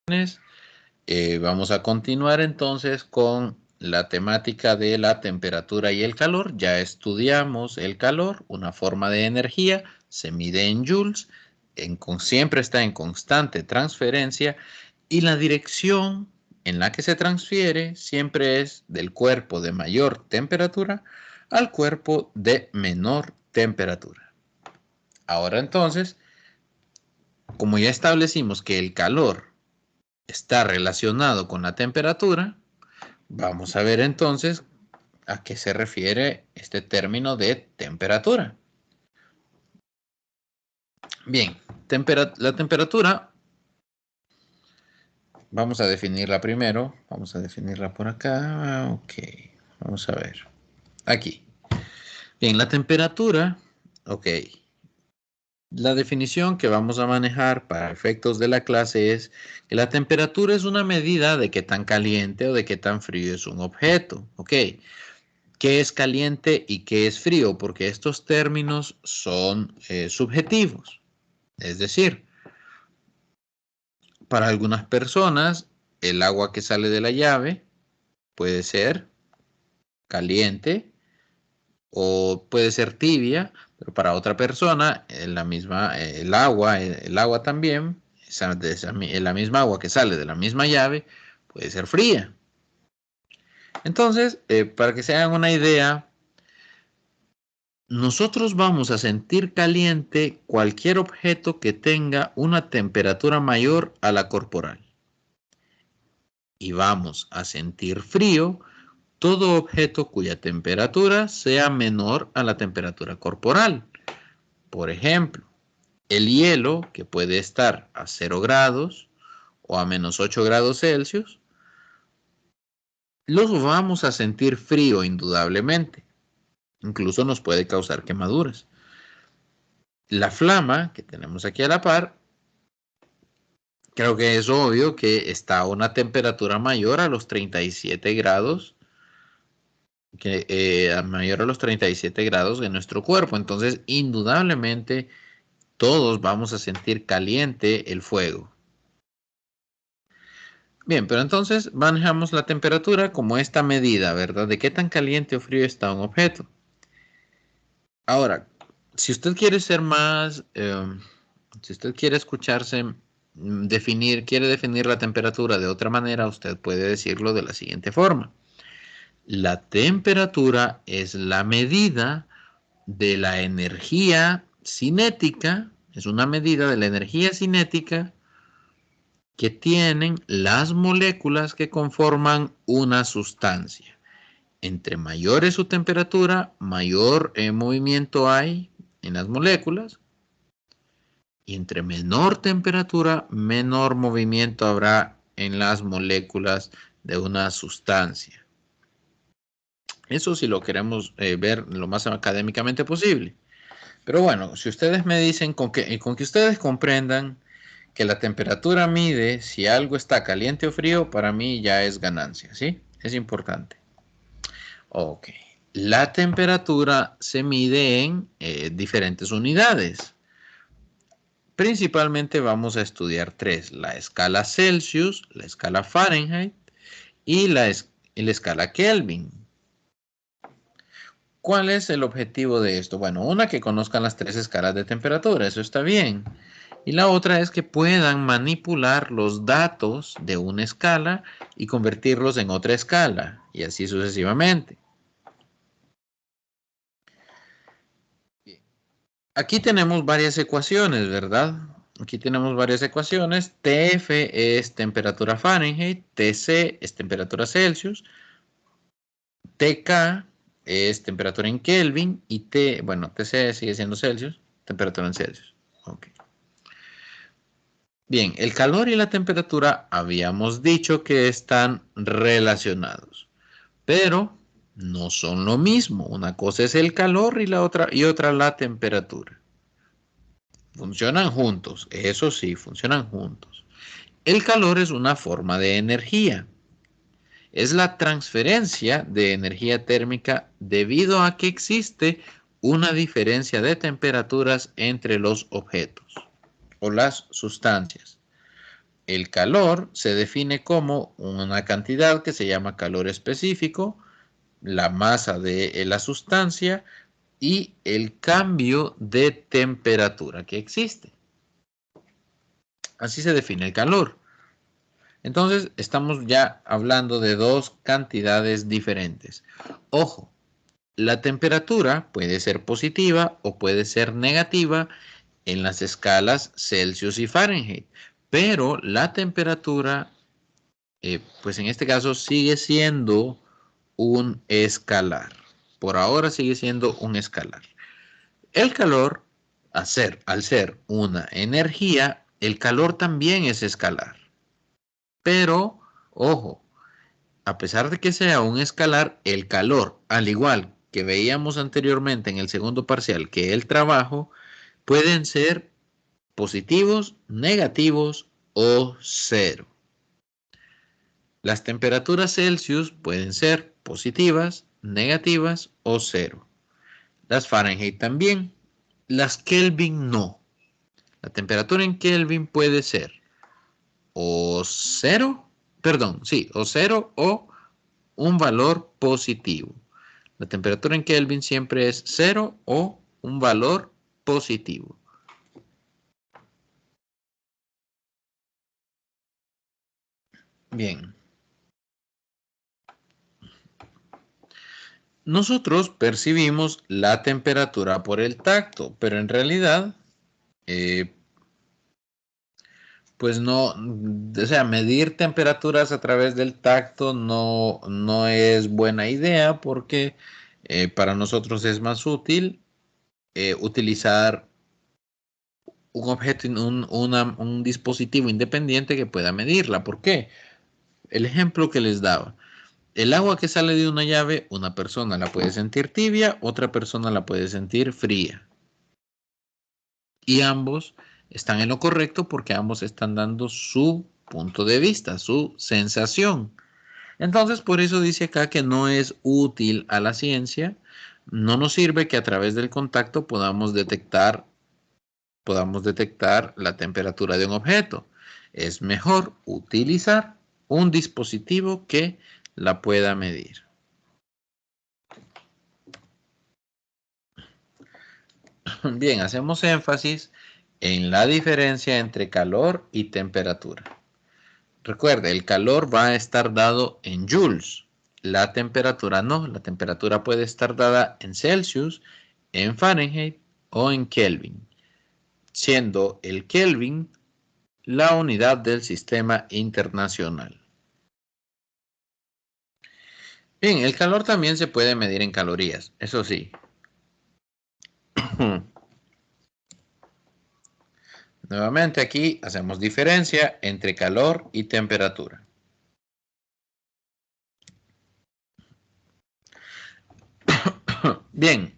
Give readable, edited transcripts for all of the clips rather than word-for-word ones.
Vamos a continuar entonces con la temática de la temperatura y el calor. Ya estudiamos el calor, una forma de energía, se mide en joules, siempre está en constante transferencia y la dirección en la que se transfiere siempre es del cuerpo de mayor temperatura al cuerpo de menor temperatura. Ahora entonces, como ya establecimos que el calor está relacionado con la temperatura, vamos a ver entonces a qué se refiere este término de temperatura. Bien, la temperatura, vamos a definirla primero. Vamos a definirla por acá. Ok, vamos a ver. Aquí. Bien, la temperatura, ok. La definición que vamos a manejar para efectos de la clase es que la temperatura es una medida de qué tan caliente o de qué tan frío es un objeto. Ok. ¿Qué es caliente y qué es frío? Porque estos términos son subjetivos. Es decir, para algunas personas, el agua que sale de la llave puede ser caliente o puede ser tibia, pero para otra persona, el agua también, la misma agua que sale de la misma llave, puede ser fría. Entonces, para que se hagan una idea, nosotros vamos a sentir caliente cualquier objeto que tenga una temperatura mayor a la corporal. Y vamos a sentir frío todo objeto cuya temperatura sea menor a la temperatura corporal. Por ejemplo, el hielo, que puede estar a 0 grados o a menos 8 grados Celsius, los vamos a sentir frío indudablemente. Incluso nos puede causar quemaduras. La flama que tenemos aquí a la par, creo que es obvio que está a una temperatura mayor a los 37 grados, mayor a los 37 grados de nuestro cuerpo. Entonces, indudablemente, todos vamos a sentir caliente el fuego. Bien, pero entonces manejamos la temperatura como esta medida, ¿verdad? De qué tan caliente o frío está un objeto. Ahora, si usted quiere ser más, si usted quiere escucharse quiere definir la temperatura de otra manera, usted puede decirlo de la siguiente forma. La temperatura es la medida de la energía cinética, es una medida de la energía cinética que tienen las moléculas que conforman una sustancia. Entre mayor es su temperatura, mayor movimiento hay en las moléculas. Y entre menor temperatura, menor movimiento habrá en las moléculas de una sustancia. Eso si lo queremos ver lo más académicamente posible. Pero bueno, si ustedes me dicen con que ustedes comprendan que la temperatura mide si algo está caliente o frío, para mí ya es ganancia, ¿sí? Es importante. Ok. La temperatura se mide en diferentes unidades. Principalmente vamos a estudiar tres: la escala Celsius, la escala Fahrenheit y la escala Kelvin. ¿Cuál es el objetivo de esto? Bueno, una, que conozcan las tres escalas de temperatura, eso está bien. Y la otra es que puedan manipular los datos de una escala y convertirlos en otra escala, y así sucesivamente. Aquí tenemos varias ecuaciones, ¿verdad? Aquí tenemos varias ecuaciones. TF es temperatura Fahrenheit, TC es temperatura Celsius, TK es temperatura en Kelvin y TC sigue siendo Celsius, temperatura en Celsius. Okay. Bien, el calor y la temperatura habíamos dicho que están relacionados, pero no son lo mismo. Una cosa es el calor y otra la temperatura. Funcionan juntos, eso sí, funcionan juntos. El calor es una forma de energía. Es la transferencia de energía térmica debido a que existe una diferencia de temperaturas entre los objetos o las sustancias. el calor se define como una cantidad que se llama calor específico, la masa de la sustancia y el cambio de temperatura que existe. Así se define el calor. Entonces, estamos ya hablando de dos cantidades diferentes. Ojo, la temperatura puede ser positiva o puede ser negativa en las escalas Celsius y Fahrenheit, pero la temperatura, pues en este caso sigue siendo un escalar. Por ahora sigue siendo un escalar. El calor, al ser una energía, el calor también es escalar. Pero, ojo, a pesar de que sea un escalar, el calor, al igual que veíamos anteriormente en el segundo parcial, que el trabajo, pueden ser positivos, negativos o cero. Las temperaturas Celsius pueden ser positivas, negativas o cero. Las Fahrenheit también. Las Kelvin no. La temperatura en Kelvin puede ser o cero, perdón, sí, o cero o un valor positivo. La temperatura en Kelvin siempre es cero o un valor positivo. Bien. Nosotros percibimos la temperatura por el tacto, pero en realidad, pues no, o sea, medir temperaturas a través del tacto no es buena idea porque para nosotros es más útil utilizar un objeto, un dispositivo independiente que pueda medirla. ¿Por qué? El ejemplo que les daba. El agua que sale de una llave, una persona la puede sentir tibia, otra persona la puede sentir fría. Y ambos están en lo correcto porque ambos están dando su punto de vista, su sensación. Entonces, por eso dice acá que no es útil a la ciencia, no nos sirve que a través del contacto podamos detectar la temperatura de un objeto. Es mejor utilizar un dispositivo que la pueda medir. Bien, hacemos énfasis en la diferencia entre calor y temperatura. Recuerde, el calor va a estar dado en joules. La temperatura no. La temperatura puede estar dada en Celsius, en Fahrenheit o en Kelvin, siendo el Kelvin la unidad del sistema internacional. Bien, el calor también se puede medir en calorías, eso sí. Nuevamente aquí hacemos diferencia entre calor y temperatura. Bien.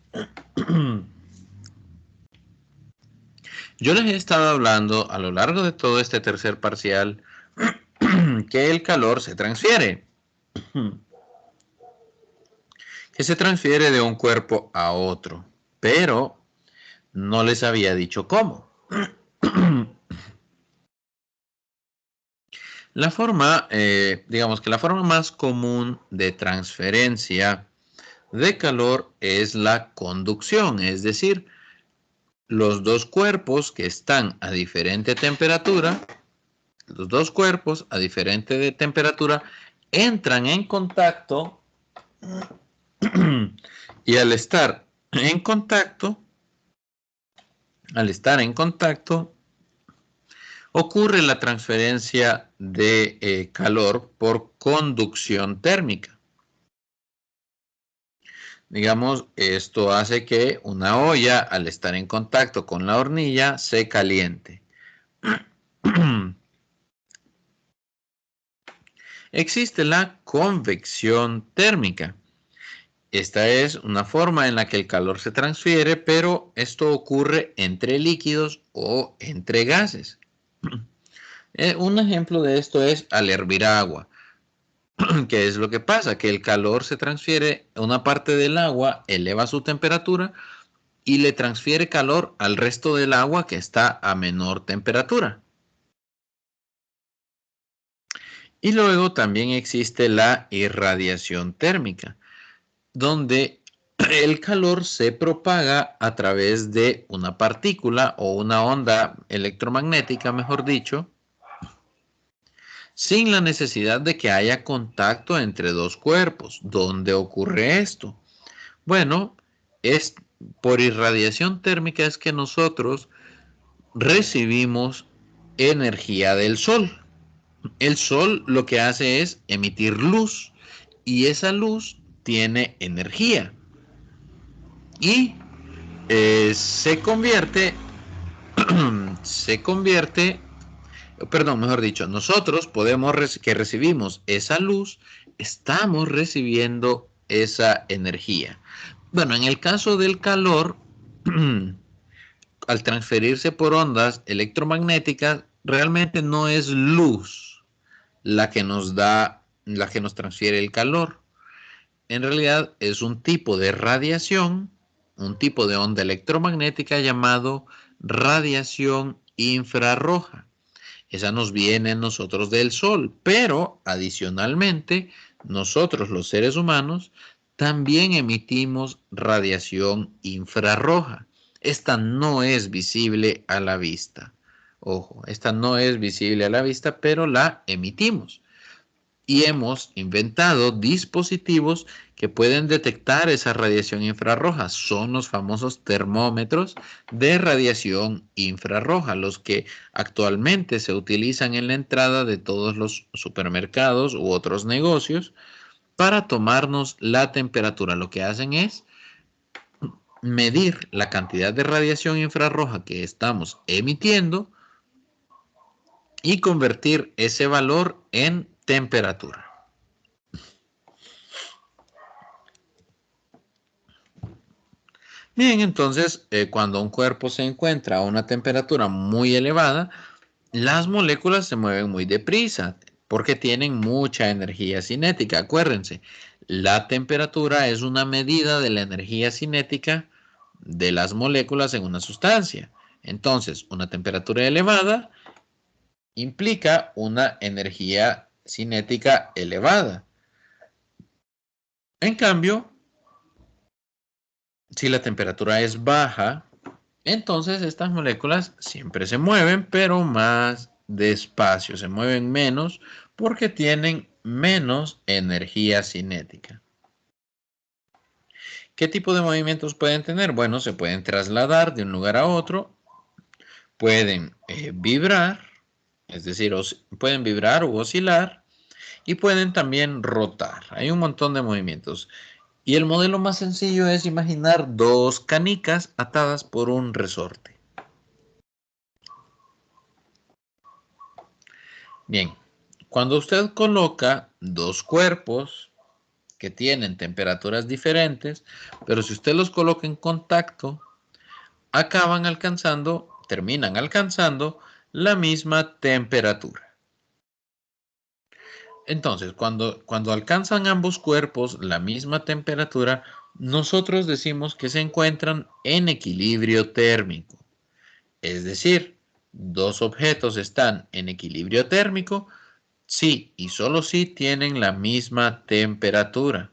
Yo les he estado hablando a lo largo de todo este tercer parcial que el calor se transfiere. Que se transfiere de un cuerpo a otro. Pero no les había dicho cómo. La forma, digamos que la forma más común de transferencia de calor es la conducción, es decir, los dos cuerpos que están a diferente temperatura, los dos cuerpos a diferente temperatura entran en contacto y al estar en contacto, ocurre la transferencia de calor por conducción térmica. Digamos, esto hace que una olla, al estar en contacto con la hornilla, se caliente. Existe la convección térmica. Esta es una forma en la que el calor se transfiere, pero esto ocurre entre líquidos o entre gases. Un ejemplo de esto es al hervir agua. ¿Qué es lo que pasa? Que el calor se transfiere, una parte del agua eleva su temperatura y le transfiere calor al resto del agua que está a menor temperatura. Y luego también existe la irradiación térmica, donde el calor se propaga a través de una partícula o una onda electromagnética, mejor dicho, sin la necesidad de que haya contacto entre dos cuerpos. ¿Dónde ocurre esto? Bueno, es por irradiación térmica es que nosotros recibimos energía del sol. El sol lo que hace es emitir luz y esa luz tiene energía y se convierte, perdón, mejor dicho, nosotros que recibimos esa luz, estamos recibiendo esa energía. Bueno, en el caso del calor, al transferirse por ondas electromagnéticas, realmente no es luz la que nos transfiere el calor. En realidad es un tipo de radiación, un tipo de onda electromagnética llamado radiación infrarroja. Esa nos viene a nosotros del sol, pero adicionalmente nosotros los seres humanos también emitimos radiación infrarroja. Esta no es visible a la vista. Ojo, esta no es visible a la vista, pero la emitimos. Y hemos inventado dispositivos que pueden detectar esa radiación infrarroja. Son los famosos termómetros de radiación infrarroja, los que actualmente se utilizan en la entrada de todos los supermercados u otros negocios para tomarnos la temperatura. Lo que hacen es medir la cantidad de radiación infrarroja que estamos emitiendo y convertir ese valor en temperatura. Bien, entonces, cuando un cuerpo se encuentra a una temperatura muy elevada, las moléculas se mueven muy deprisa porque tienen mucha energía cinética. Acuérdense, la temperatura es una medida de la energía cinética de las moléculas en una sustancia. Entonces, una temperatura elevada implica una energía cinética elevada. En cambio, si la temperatura es baja, entonces estas moléculas siempre se mueven, pero más despacio, se mueven menos porque tienen menos energía cinética. ¿Qué tipo de movimientos pueden tener? Bueno, se pueden trasladar de un lugar a otro, pueden vibrar, es decir, pueden vibrar u oscilar y pueden también rotar. Hay un montón de movimientos. Y el modelo más sencillo es imaginar dos canicas atadas por un resorte. Bien, cuando usted coloca dos cuerpos que tienen temperaturas diferentes, pero si usted los coloca en contacto, terminan alcanzando la misma temperatura. Entonces, cuando alcanzan ambos cuerpos la misma temperatura, nosotros decimos que se encuentran en equilibrio térmico. Es decir, dos objetos están en equilibrio térmico sí y solo si tienen la misma temperatura.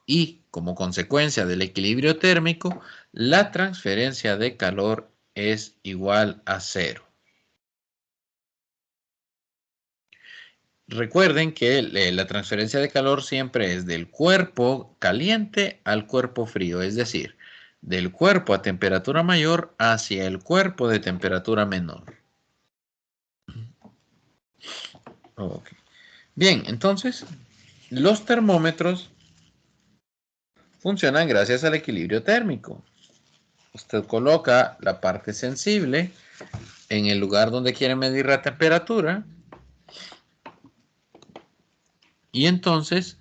Y como consecuencia del equilibrio térmico, la transferencia de calor es igual a cero. Recuerden que la transferencia de calor siempre es del cuerpo caliente al cuerpo frío, es decir, del cuerpo a temperatura mayor hacia el cuerpo de temperatura menor. Okay. Bien, entonces, los termómetros funcionan gracias al equilibrio térmico. Usted coloca la parte sensible en el lugar donde quiere medir la temperatura y entonces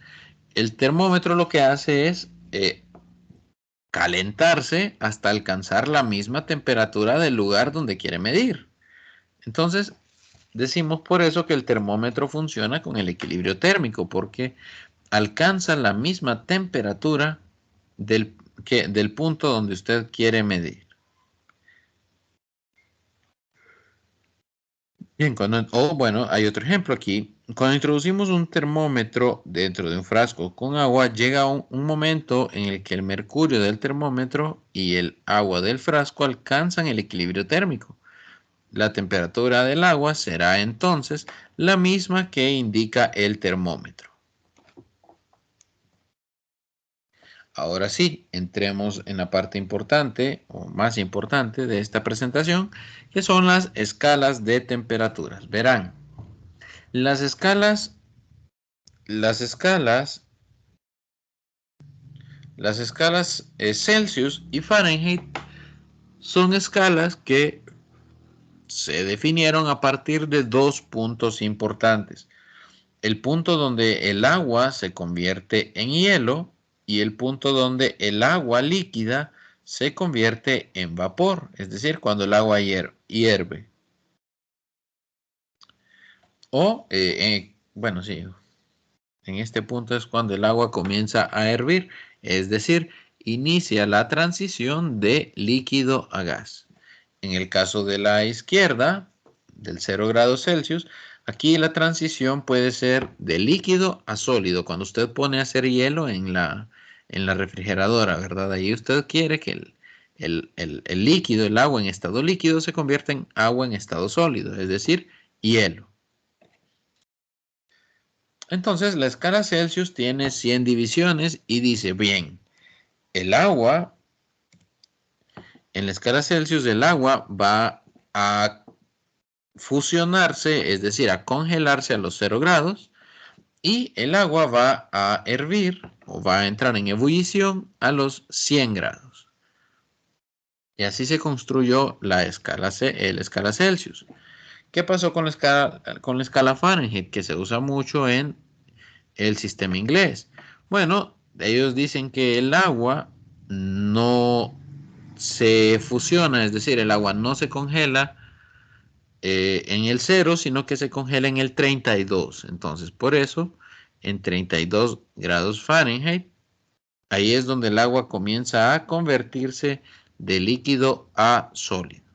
el termómetro lo que hace es calentarse hasta alcanzar la misma temperatura del lugar donde quiere medir. Entonces, decimos por eso que el termómetro funciona con el equilibrio térmico, porque alcanza la misma temperatura del punto donde usted quiere medir. Bien, bueno, hay otro ejemplo aquí. Cuando introducimos un termómetro dentro de un frasco con agua, llega un momento en el que el mercurio del termómetro y el agua del frasco alcanzan el equilibrio térmico. La temperatura del agua será entonces la misma que indica el termómetro. Ahora sí, entremos en la parte importante o más importante de esta presentación, que son las escalas de temperaturas. Verán, las escalas, las escalas, las escalas Celsius y Fahrenheit son escalas que se definieron a partir de dos puntos importantes. El punto donde el agua se convierte en hielo y el punto donde el agua líquida se convierte en vapor, es decir, cuando el agua hierve. Bueno, sí, en este punto es cuando el agua comienza a hervir, es decir, inicia la transición de líquido a gas. En el caso de la izquierda, del 0 grados Celsius, aquí la transición puede ser de líquido a sólido. Cuando usted pone a hacer hielo en la refrigeradora, ¿verdad? Ahí usted quiere que el líquido, el agua en estado líquido se convierta en agua en estado sólido, es decir, hielo. Entonces, la escala Celsius tiene 100 divisiones y dice, bien, el agua, en la escala Celsius, el agua va a fusionarse, es decir, a congelarse a los 0 grados, y el agua va a hervir o va a entrar en ebullición a los 100 grados. Y así se construyó la escala Celsius. ¿Qué pasó con la escala Fahrenheit, que se usa mucho en el sistema inglés? Bueno, ellos dicen que el agua no se fusiona, es decir, el agua no se congela en el 0, sino que se congela en el 32. Entonces, por eso, en 32 grados Fahrenheit, ahí es donde el agua comienza a convertirse de líquido a sólido.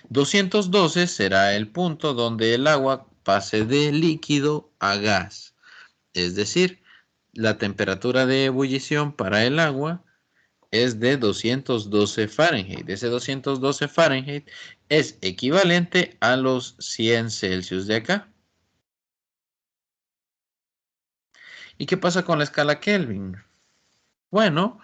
212 será el punto donde el agua pase de líquido a gas. Es decir, la temperatura de ebullición para el agua es de 212 Fahrenheit. Ese 212 Fahrenheit es equivalente a los 100 Celsius de acá. ¿Y qué pasa con la escala Kelvin? Bueno,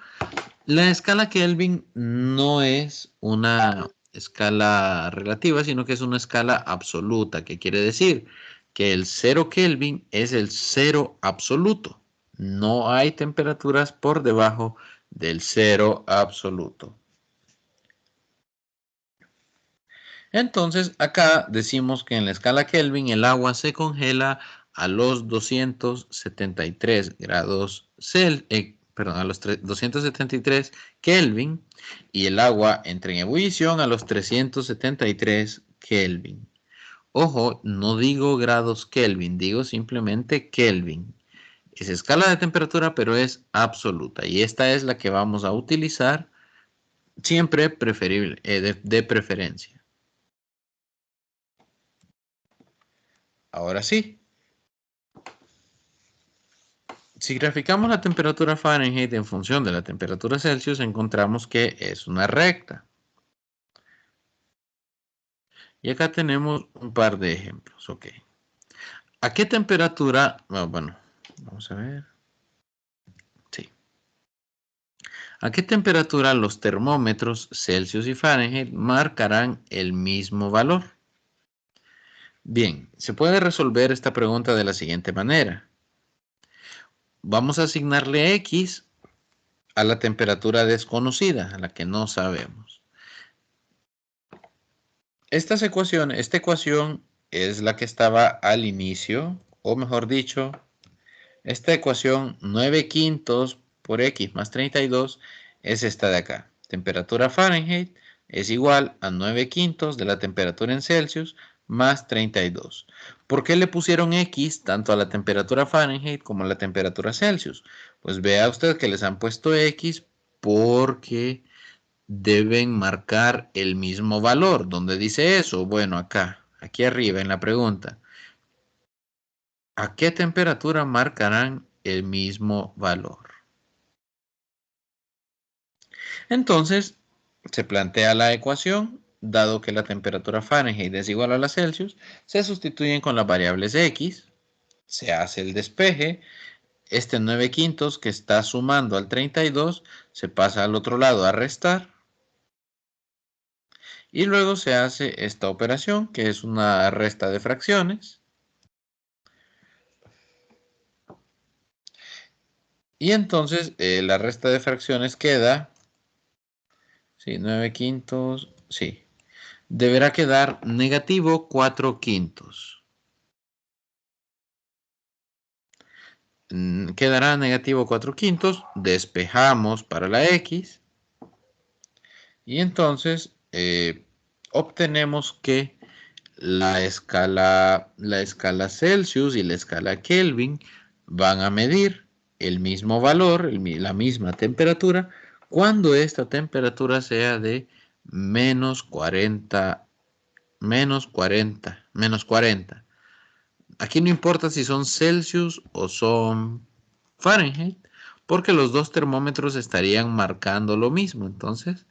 la escala Kelvin no es una escala relativa, sino que es una escala absoluta, que quiere decir que el 0 Kelvin es el 0 absoluto. No hay temperaturas por debajo del 0 absoluto. Entonces, acá decimos que en la escala Kelvin el agua se congela a los 273 grados a los 273 Kelvin, y el agua entra en ebullición a los 373 Kelvin. Ojo, no digo grados Kelvin, digo simplemente Kelvin. Es escala de temperatura, pero es absoluta, y esta es la que vamos a utilizar siempre de preferencia. Ahora sí, si graficamos la temperatura Fahrenheit en función de la temperatura Celsius, encontramos que es una recta. Y acá tenemos un par de ejemplos. Ok. ¿A qué temperatura? Bueno, vamos a ver. Sí. ¿A qué temperatura los termómetros Celsius y Fahrenheit marcarán el mismo valor? Bien, se puede resolver esta pregunta de la siguiente manera. Vamos a asignarle X a la temperatura desconocida, a la que no sabemos. Esta ecuación es la que estaba al inicio, o mejor dicho, esta ecuación 9 quintos por X más 32 es esta de acá. Temperatura Fahrenheit es igual a 9 quintos de la temperatura en Celsius más 32. ¿Por qué le pusieron X tanto a la temperatura Fahrenheit como a la temperatura Celsius? Pues vea usted que les han puesto X porque deben marcar el mismo valor. ¿Dónde dice eso? Bueno, acá, aquí arriba en la pregunta. ¿A qué temperatura marcarán el mismo valor? Entonces, se plantea la ecuación, dado que la temperatura Fahrenheit es igual a la Celsius, se sustituyen con las variables X, se hace el despeje, este 9/5 que está sumando al 32 se pasa al otro lado a restar, y luego se hace esta operación, que es una resta de fracciones, y entonces la resta de fracciones queda, sí, 9/5, sí, deberá quedar negativo 4/5. Quedará negativo 4/5, despejamos para la X, y entonces obtenemos que la escala Celsius y la escala Kelvin van a medir el mismo valor, la misma temperatura, cuando esta temperatura sea de menos 40, menos 40, menos 40. Aquí no importa si son Celsius o son Fahrenheit, porque los dos termómetros estarían marcando lo mismo. Entonces,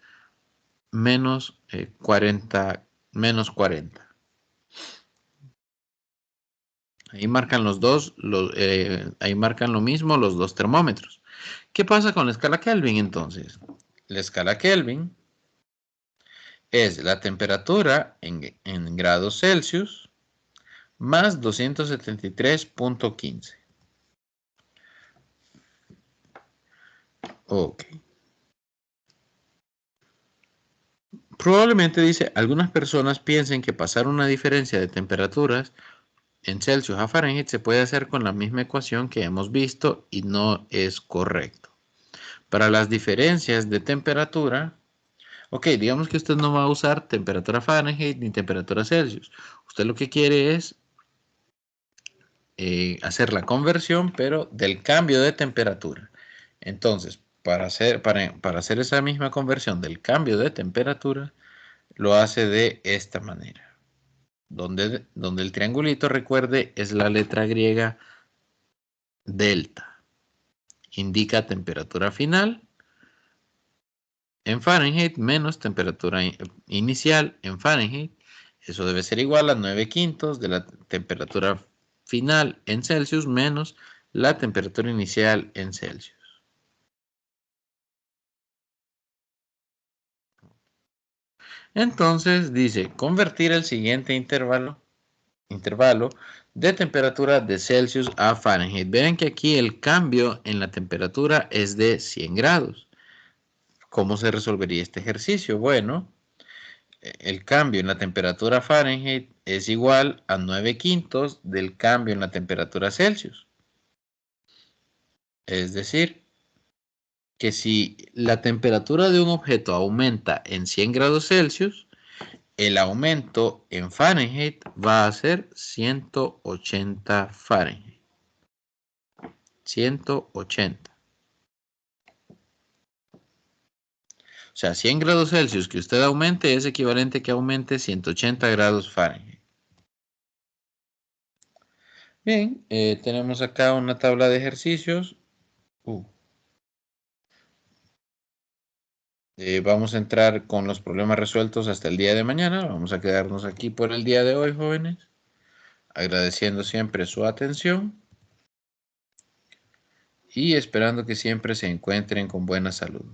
menos 40, menos 40. Ahí marcan los dos, ahí marcan lo mismo los dos termómetros. ¿Qué pasa con la escala Kelvin entonces? La escala Kelvin es la temperatura en grados Celsius más 273.15. Ok. Probablemente dice, algunas personas piensen que pasar una diferencia de temperaturas en Celsius a Fahrenheit se puede hacer con la misma ecuación que hemos visto y no es correcto. Para las diferencias de temperatura, ok, digamos que usted no va a usar temperatura Fahrenheit ni temperatura Celsius. Usted lo que quiere es hacer la conversión, pero del cambio de temperatura. Entonces, para hacer esa misma conversión del cambio de temperatura, lo hace de esta manera. Donde el triangulito, recuerde, es la letra griega delta. Indica temperatura final en Fahrenheit menos temperatura inicial en Fahrenheit. Eso debe ser igual a 9/5 de la temperatura final en Celsius menos la temperatura inicial en Celsius. Entonces dice, convertir el siguiente intervalo de temperatura de Celsius a Fahrenheit. Vean que aquí el cambio en la temperatura es de 100 grados. ¿Cómo se resolvería este ejercicio? Bueno, el cambio en la temperatura Fahrenheit es igual a 9/5 del cambio en la temperatura Celsius. Es decir, que si la temperatura de un objeto aumenta en 100 grados Celsius, el aumento en Fahrenheit va a ser 180 Fahrenheit. 180. O sea, 100 grados Celsius que usted aumente es equivalente a que aumente 180 grados Fahrenheit. Bien, tenemos acá una tabla de ejercicios. Vamos a entrar con los problemas resueltos hasta el día de mañana. Vamos a quedarnos aquí por el día de hoy, jóvenes. Agradeciendo siempre su atención y esperando que siempre se encuentren con buena salud.